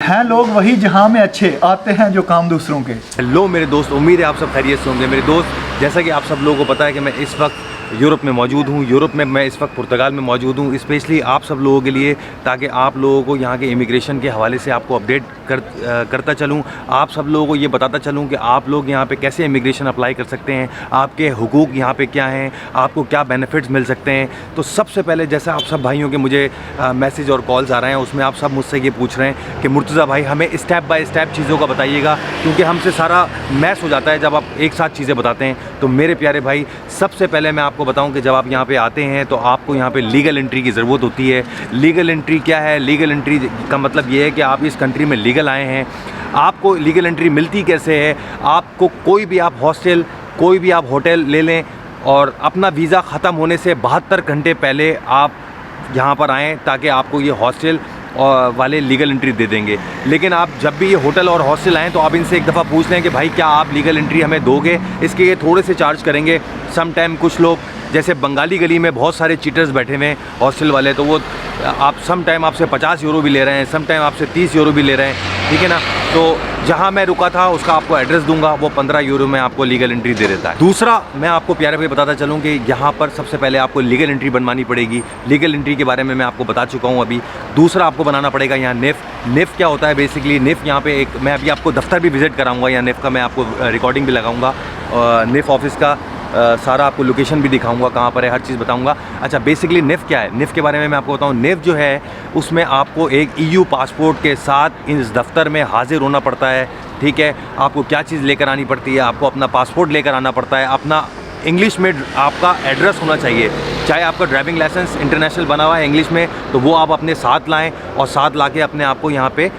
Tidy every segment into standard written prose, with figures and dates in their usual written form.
हैं लोग वही जहां में अच्छे आते हैं जो काम दूसरों के। हेलो मेरे दोस्त, उम्मीद है आप सब खैरियत से होंगे। मेरे दोस्त, जैसा कि आप सब लोगों को पता है कि मैं इस वक्त यूरोप में मौजूद हूँ। यूरोप में मैं इस वक्त पुर्तगाल में मौजूद हूँ, स्पेशली आप सब लोगों के लिए, ताकि आप लोगों को यहाँ के इमिग्रेशन के हवाले से आपको अपडेट करता चलूँ। आप सब लोगों को ये बताता चलूँ कि आप लोग यहाँ पे कैसे इमिग्रेशन अप्लाई कर सकते हैं, आपके हुकूक यहाँ पे क्या हैं, आपको क्या बेनिफिट्स मिल सकते हैं। तो सबसे पहले, जैसा आप सब भाइयों के मुझे मैसेज और कॉल्स आ रहे हैं, उसमें आप सब मुझसे ये पूछ रहे हैं कि मुर्तज़ा भाई हमें स्टेप बाय स्टेप चीज़ों का बताइएगा, क्योंकि हमसे सारा मैस हो जाता है जब आप एक साथ चीज़ें बताते हैं। तो मेरे प्यारे भाई, सबसे पहले मैं आपको बताऊं कि जब आप यहाँ पे आते हैं तो आपको यहाँ पे लीगल एंट्री की ज़रूरत होती है। लीगल एंट्री क्या है? लीगल एंट्री का मतलब ये है कि आप इस कंट्री में लीगल आए हैं। आपको लीगल एंट्री मिलती कैसे है? आपको कोई भी आप हॉस्टल, कोई भी आप होटल ले लें और अपना वीज़ा ख़त्म होने से 72 घंटे पहले आप यहाँ पर आएँ, ताकि आपको ये हॉस्टल और वाले लीगल एंट्री दे देंगे। लेकिन आप जब भी ये होटल और हॉस्टल आएँ तो आप इनसे एक दफ़ा पूछ लें कि भाई क्या आप लीगल एंट्री हमें दोगे? इसके ये थोड़े से चार्ज करेंगे। सम टाइम कुछ लोग, जैसे बंगाली गली में बहुत सारे चीटर्स बैठे हुए हैं हॉस्टल वाले, तो वो आप सम टाइम आपसे 50 यूरो भी ले रहे हैं, सम टाइम आपसे 30 यूरो भी ले रहे हैं, ठीक है ना। तो जहाँ मैं रुका था उसका आपको एड्रेस दूंगा, वो 15 यूरो में आपको लीगल एंट्री दे देता है। दूसरा, मैं आपको प्यारे भाई बताता चलूँ कि यहाँ पर सबसे पहले आपको लीगल एंट्री बनवानी पड़ेगी। लीगल एंट्री के बारे में मैं आपको बता चुका हूँ अभी। दूसरा, आपको बनाना पड़ेगा यहाँ नेफ़। नेफ़ क्या होता है? बेसिकली नेफ़ यहाँ पे एक, मैं अभी आपको दफ्तर भी विज़िट कराऊँगा यहाँ नेफ़ का, मैं आपको रिकॉर्डिंग भी लगाऊँगा नेफ़ ऑफिस का, सारा आपको लोकेशन भी दिखाऊंगा कहाँ पर है, हर चीज़ बताऊंगा। अच्छा, बेसिकली नेफ़ क्या है? नेफ़ के बारे में मैं आपको बताऊं। नेफ़ जो है उसमें आपको एक EU पासपोर्ट के साथ इस दफ्तर में हाजिर होना पड़ता है, ठीक है। आपको क्या चीज़ लेकर आनी पड़ती है? आपको अपना पासपोर्ट लेकर आना पड़ता है, अपना इंग्लिश में आपका एड्रेस होना चाहिए, चाहे आपका ड्राइविंग लाइसेंस इंटरनेशनल बना हुआ है इंग्लिश में तो वो आप अपने साथ लाएं, और साथ लाके अपने आप को यहाँ पे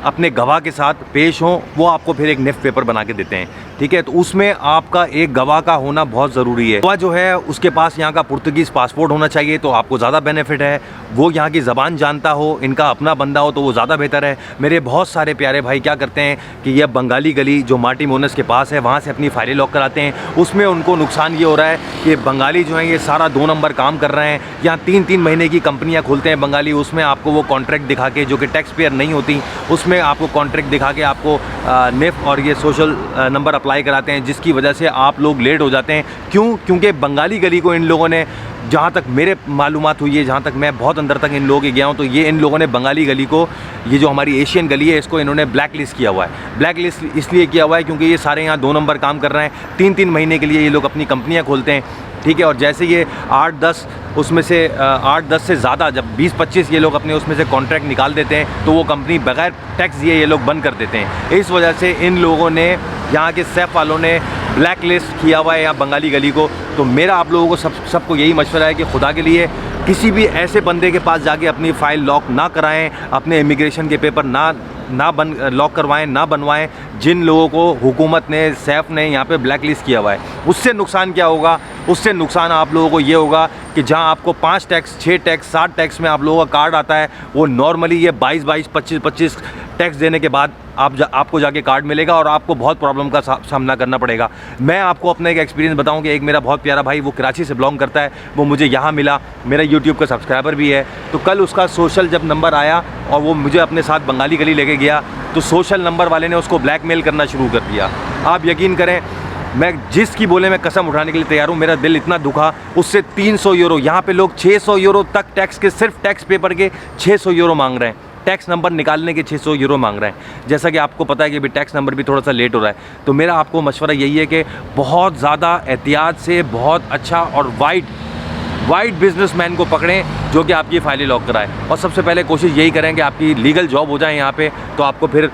अपने गवाह के साथ पेश हों। वो आपको फिर एक नेफ़ पेपर बना के देते हैं, ठीक है। तो उसमें आपका एक गवाह का होना बहुत ज़रूरी है। गवाह जो है उसके पास यहाँ का पुर्तगीज़ पासपोर्ट होना चाहिए, तो आपको ज़्यादा बेनिफिट है। वो यहाँ की ज़बान जानता हो, इनका अपना बंदा हो, तो वो ज़्यादा बेहतर है। मेरे बहुत सारे प्यारे भाई क्या करते हैं कि ये बंगाली गली जो मार्टी मोनस के पास है, वहाँ से अपनी फाइलें लॉक कराते हैं। उसमें उनको नुकसान ये हो रहा है कि बंगाली जो हैं ये सारा 2 नंबर काम कर रहे हैं। यहाँ 3-3 महीने की कंपनियाँ खोलते हैं बंगाली, उसमें आपको वो कॉन्ट्रैक्ट दिखा के, जो कि टैक्स पेयर नहीं होती, उसमें आपको कॉन्ट्रैक्ट दिखा के आपको नेफ़ और ये सोशल नंबर अप्लाई कराते हैं, जिसकी वजह से आप लोग लेट हो जाते हैं। क्यों? क्योंकि बंगाली गली को इन लोगों ने, जहाँ तक मेरे मालूमात हुई है, जहाँ तक मैं बहुत अंदर तक इन लोगों के गया हूँ, तो ये इन लोगों ने बंगाली गली को, ये जो हमारी एशियन गली है, इसको इन्होंने ब्लैक लिस्ट किया हुआ है। ब्लैक लिस्ट इसलिए किया हुआ है क्योंकि ये सारे यहाँ 2 नंबर काम कर रहे हैं। 3-3 महीने के लिए ये लोग अपनी कंपनियाँ खोलते हैं, ठीक है। और जैसे ये 8-10 उसमें से 8-10 से ज़्यादा, जब 20-25 ये लोग अपने उसमें से कॉन्ट्रैक्ट निकाल देते हैं, तो वो कंपनी बगैर टैक्स दिए ये लोग बंद कर देते हैं। इस वजह से इन लोगों ने, यहाँ के सेफ वालों ने ब्लैक लिस्ट किया हुआ है यहाँ बंगाली गली को। तो मेरा आप लोगों को सबको यही मशवरा है कि खुदा के लिए किसी भी ऐसे बंदे के पास जाके अपनी फ़ाइल लॉक ना कराएं, अपने इमिग्रेशन के पेपर लॉक करवाएं, ना बनवाएं, जिन लोगों को हुकूमत ने, सैफ ने यहाँ पे ब्लैक लिस्ट किया हुआ है। उससे नुकसान क्या होगा? उससे नुकसान आप लोगों को ये होगा कि जहाँ आपको 5 टैक्स, 6 टैक्स, 7 टैक्स में आप लोगों का कार्ड आता है, वो नॉर्मली ये 22-22, 25-25 टैक्स देने के बाद आपको जाके कार्ड मिलेगा, और आपको बहुत प्रॉब्लम का सामना करना पड़ेगा। मैं आपको अपना एक एक्सपीरियंस बताऊं कि एक मेरा बहुत प्यारा भाई, वो कराची से बिलोंग करता है, वो मुझे यहाँ मिला, मेरा यूट्यूब का सब्सक्राइबर भी है। तो कल उसका सोशल जब नंबर आया और वो मुझे अपने साथ बंगाली गली लेके गया, तो सोशल नंबर वाले ने उसको ब्लैकमेल करना शुरू कर दिया। आप यकीन करें, मैं जिसकी बोले मैं कसम उठाने के लिए तैयार हूँ, मेरा दिल इतना दुखा। उससे 300 यूरो, यहाँ पे लोग 600 यूरो तक टैक्स के, सिर्फ टैक्स पेपर के 600 यूरो मांग रहे हैं, टैक्स नंबर निकालने के 600 यूरो मांग रहे हैं। जैसा कि आपको पता है कि अभी टैक्स नंबर भी थोड़ा सा लेट हो रहा है। तो मेरा आपको मशवरा यही है कि बहुत ज़्यादा एहतियात से बहुत अच्छा और वाइड बिजनेसमैन को पकड़ें जो कि आपकी फ़ाइलें लॉक कराए, और सबसे पहले कोशिश यही करें कि आपकी लीगल जॉब हो जाए यहाँ पे, तो आपको फिर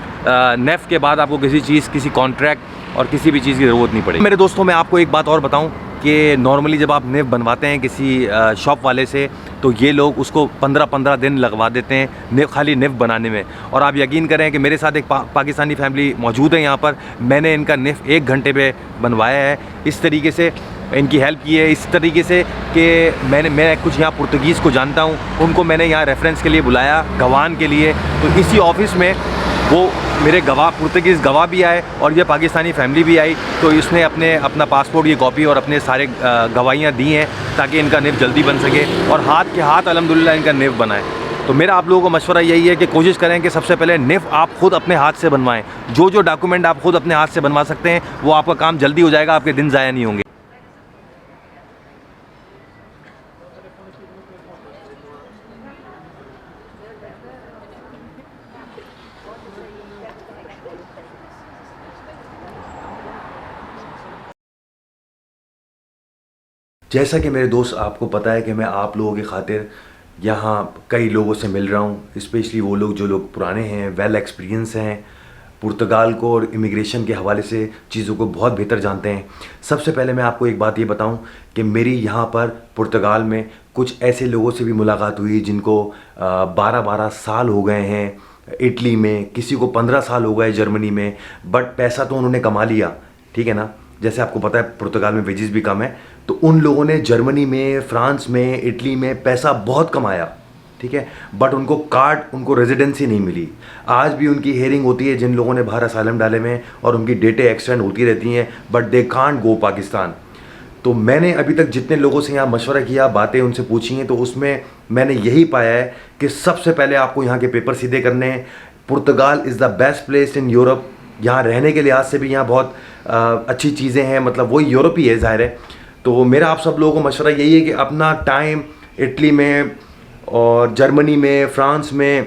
नेफ़ के बाद आपको किसी चीज़, किसी कॉन्ट्रैक्ट और किसी भी चीज़ की ज़रूरत नहीं पड़ेगी। मेरे दोस्तों, मैं आपको एक बात और बताऊँ कि नॉर्मली जब आप नेफ़ बनवाते हैं किसी शॉप वाले से, तो ये लोग उसको 15-15 दिन लगवा देते हैं खाली नेफ़ बनाने में। और आप यकीन करें कि मेरे साथ एक पाकिस्तानी फैमिली मौजूद है यहाँ पर, मैंने इनका नेफ़ 1 घंटे पे बनवाया है। इस तरीके से इनकी हेल्प की है, इस तरीके से कि मैं कुछ यहाँ पुर्तगीज़ को जानता हूँ, उनको मैंने यहाँ रेफरेंस के लिए बुलाया, गवान के लिए। तो इसी ऑफिस में वो मेरे गवाह, पुर्तगीज़ गवाह भी आए और ये पाकिस्तानी फैमिली भी आई। तो इसने अपना पासपोर्ट की कॉपी और अपने सारे गवाहियाँ दी हैं ताकि इनका नेफ़ जल्दी बन सके, और हाथ के हाथ अल्हम्दुलिल्लाह इनका नेफ़ बना है। तो मेरा आप लोगों को मशवरा यही है कि कोशिश करें कि सबसे पहले निफ़ आप खुद अपने हाथ से बनवाएं। जो डॉक्यूमेंट आप खुद अपने हाथ से बनवा सकते हैं वो आपका काम जल्दी हो जाएगा, आपके दिन ज़ाया नहीं होंगे। जैसा कि मेरे दोस्त आपको पता है कि मैं आप लोगों की खातिर यहाँ कई लोगों से मिल रहा हूँ, स्पेशली वो लोग जो लोग पुराने हैं, वेल एक्सपीरियंस हैं, पुर्तगाल को और इमिग्रेशन के हवाले से चीज़ों को बहुत बेहतर जानते हैं। सबसे पहले मैं आपको एक बात ये बताऊं कि मेरी यहाँ पर पुर्तगाल में कुछ ऐसे लोगों से भी मुलाकात हुई जिनको 12-12 साल हो गए हैं इटली में, किसी को 15 साल हो गए जर्मनी में, बट पैसा तो उन्होंने कमा लिया, ठीक है ना। जैसे आपको पता है पुर्तगाल में वेजेस भी कम है, तो उन लोगों ने जर्मनी में, फ्रांस में, इटली में पैसा बहुत कमाया, ठीक है, बट उनको कार्ड, उनको रेजिडेंसी नहीं मिली। आज भी उनकी हेयरिंग होती है जिन लोगों ने बाहर असाइलम डाले में, और उनकी डेटें एक्सटेंड होती रहती हैं, but they can't go Pakistan. तो मैंने अभी तक जितने लोगों से यहाँ मशवरा किया, बातें उनसे पूछी हैं, तो उसमें मैंने यही पाया है कि सबसे पहले आपको यहाँ के पेपर सीधे करने हैं। Portugal is the best place in Europe. यहाँ रहने के लिहाज से भी यहाँ बहुत अच्छी चीज़ें हैं, मतलब वही यूरोप ही है ज़ाहिर है। तो मेरा आप सब लोगों को मशवरा यही है कि अपना टाइम इटली में और जर्मनी में, फ्रांस में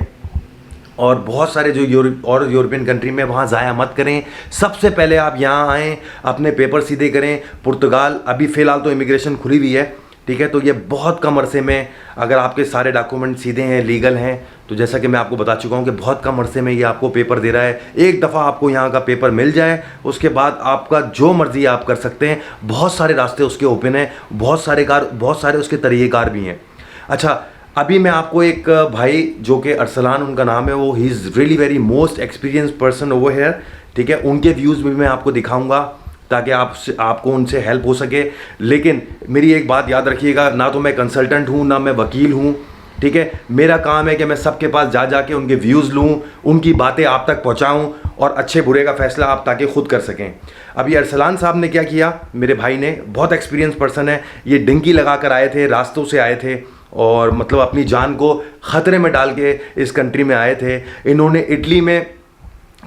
और बहुत सारे जो यूरोपियन कंट्री में, वहाँ ज़ाया मत करें। सबसे पहले आप यहाँ आएँ, अपने पेपर सीधे करें। पुर्तगाल अभी फ़िलहाल तो इमिग्रेशन खुली हुई है, ठीक है, तो ये बहुत कम अरसे में अगर आपके सारे डॉक्यूमेंट सीधे हैं, लीगल हैं, तो जैसा कि मैं आपको बता चुका हूँ कि बहुत कम अरसे में ये आपको पेपर दे रहा है। एक दफ़ा आपको यहाँ का पेपर मिल जाए, उसके बाद आपका जो मर्ज़ी आप कर सकते हैं। बहुत सारे रास्ते उसके ओपन हैं, बहुत सारे उसके तरीक़ेकार भी हैं। अच्छा, अभी मैं आपको एक भाई जो कि अरसलान उनका नाम है, वो he is really very most experience person over here, ठीक है, उनके व्यूज़ भी मैं आपको दिखाऊँगा ताकि आपको उनसे हेल्प हो सके। लेकिन मेरी एक बात याद रखिएगा, ना तो मैं कंसल्टेंट हूँ, ना मैं वकील हूँ, ठीक है। मेरा काम है कि मैं सबके पास जाके उनके व्यूज़ लूँ, उनकी बातें आप तक पहुँचाऊँ और अच्छे बुरे का फ़ैसला आप ताकि ख़ुद कर सकें। अभी अरसलान साहब ने क्या किया, मेरे भाई ने, बहुत एक्सपीरियंस पर्सन है, ये डिंकी लगा कर आए थे, रास्तों से आए थे और मतलब अपनी जान को ख़तरे में डाल के इस कंट्री में आए थे। इन्होंने इटली में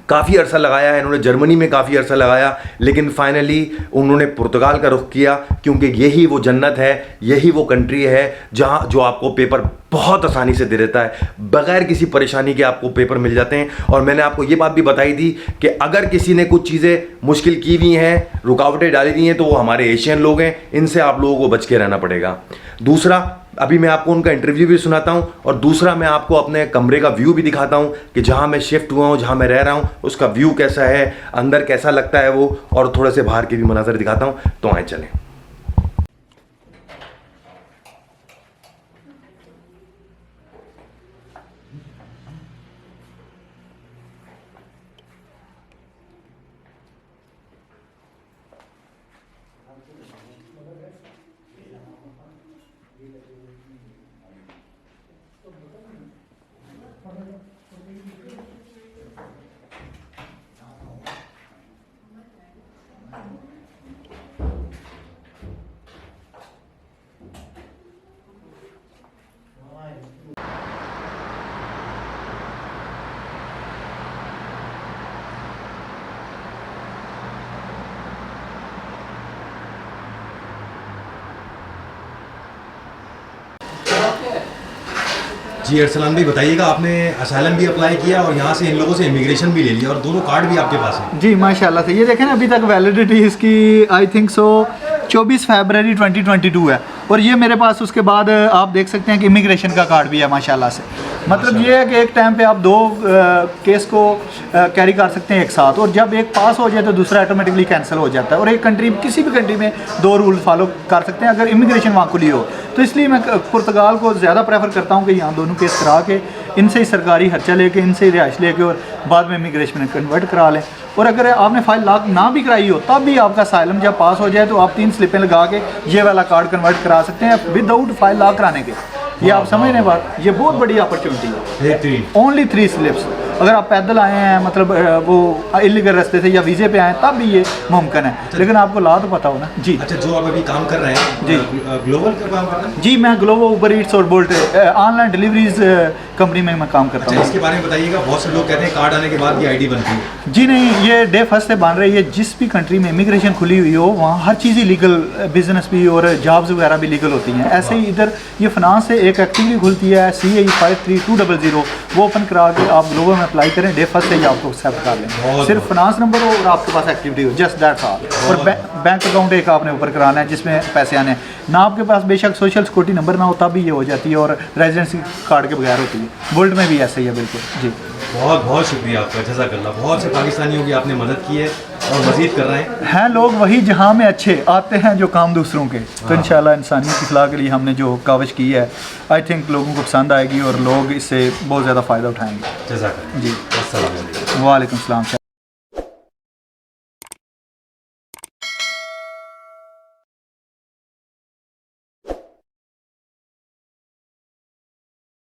काफ़ी अरसा लगाया, इन्होंने जर्मनी में काफ़ी अरसा लगाया, लेकिन फाइनली उन्होंने पुर्तगाल का रुख किया, क्योंकि यही वो जन्नत है, यही वो कंट्री है जहां जो आपको पेपर बहुत आसानी से दे देता है, बग़ैर किसी परेशानी के आपको पेपर मिल जाते हैं। और मैंने आपको ये बात भी बताई थी कि अगर किसी ने कुछ चीज़ें मुश्किल की हुई हैं, रुकावटें डाली हुई हैं, तो वो हमारे एशियन लोग हैं, इनसे आप लोगों को बच के रहना पड़ेगा। दूसरा, अभी मैं आपको उनका इंटरव्यू भी सुनाता हूं, और दूसरा मैं आपको अपने कमरे का व्यू भी दिखाता हूं कि जहां मैं शिफ्ट हुआ हूं, जहां मैं रह रहा हूं, उसका व्यू कैसा है, अंदर कैसा लगता है वो, और थोड़े से बाहर के भी मनाज़र दिखाता हूं। तो आए चलें। जी अरसलान भाई बताइएगा, आपने असाइलम भी अप्लाई किया और यहाँ से इन लोगों से इमिग्रेशन भी ले लिया और दोनों कार्ड भी आपके पास हैं। जी माशाल्लाह से। ये देखें ना, अभी तक वैलिडिटी इसकी आई थिंक सो 24 फरवरी 2022 है, और ये मेरे पास उसके बाद आप देख सकते हैं कि इमिग्रेशन का कार्ड भी है माशाल्लाह से। मतलब ये है कि एक टाइम पे आप दो केस को कैरी कर सकते हैं एक साथ, और जब एक पास हो जाए तो दूसरा ऑटोमेटिकली कैंसिल हो जाता है, और एक कंट्री, किसी भी कंट्री में 2 रूल फॉलो कर सकते हैं अगर इमिग्रेशन वहाँ खुली हो। तो इसलिए मैं पुर्तगाल को ज़्यादा प्रेफर करता हूँ कि यहाँ दोनों केस करा के, इनसे ही सरकारी खर्चा लेके, इनसे ही रिहाइश लेके, और बाद में इमिग्रेशन में कन्वर्ट करा लें। और अगर आपने फाइल लॉक ना भी कराई हो, तब भी आपका असाइलम जब पास हो जाए तो आप 3 स्लिपें लगा के ये वाला कार्ड कन्वर्ट करा सकते हैं विदाउट फाइल लॉक कराने के। ये आप समझ रहे बात, ये बहुत बड़ी अपॉर्चुनिटी है। ओनली 3 स्लिप्स, अगर आप पैदल आए हैं मतलब वो इलीगल रास्ते से या वीज़े पे आए तब भी ये मुमकिन है, लेकिन आपको ला तो पता हो ना जी। अच्छा, जो आप अभी काम कर रहे हैं जी। ग्लोबल का काम कर रहे हैं? जी मैं ग्लोबो, उबर ईट्स और बोल्ट ऑनलाइन डिलीवरीज कंपनी में मैं काम करता अच्छा, हूँ। इसके बारे में बताइएगा। बहुत से लोग कहते हैं कार्ड आने के बाद ये आईडी बनती है। जी नहीं, ये डे फर्स्ट से बन रही है। जिस भी कंट्री में इमिग्रेशन खुली हुई हो वहाँ हर चीज़ ही लीगल, बिजनेस भी और जॉब्स वगैरह भी लीगल होती हैं। ऐसे ही इधर ये फाइनेंस से एक एक्टिवली खुलती है CAE 53200, वो ओपन करा के आप ग्लोबल में अप्लाई करें, डे फर्स्ट से ही आपको एक्सेप्ट कर लें। सिर्फ फाइनेंस नंबर हो और आपके पास एक्टिविटी हो, जस्ट दैट्स ऑल। और बैंक अकाउंट एक आपने ऊपर कराना है जिसमें पैसे आने हैं ना। आपके पास बेशक सोशल सिक्योरिटी नंबर ना हो तब भी ये हो जाती है, और रेजिडेंसी कार्ड के बगैर होती है। बुल्ट में भी ऐसे ही है बिल्कुल जी। बहुत बहुत शुक्रिया आपका, जज़ाकल्लाह। बहुत से पाकिस्तानियों की आपने मदद की है और मज़ीद कर रहे हैं। लोग वही जहाँ में अच्छे आते हैं जो काम दूसरों के। तो इंशाल्लाह इंसानियत की फलाह के लिए हमने जो काविश की है, आई थिंक लोगों को पसंद आएगी और लोग इससे बहुत ज़्यादा फ़ायदा उठाएंगे। जज़ाकल्लाह जी, अस्सलाम वालेकुम। वालेकुम सलाम।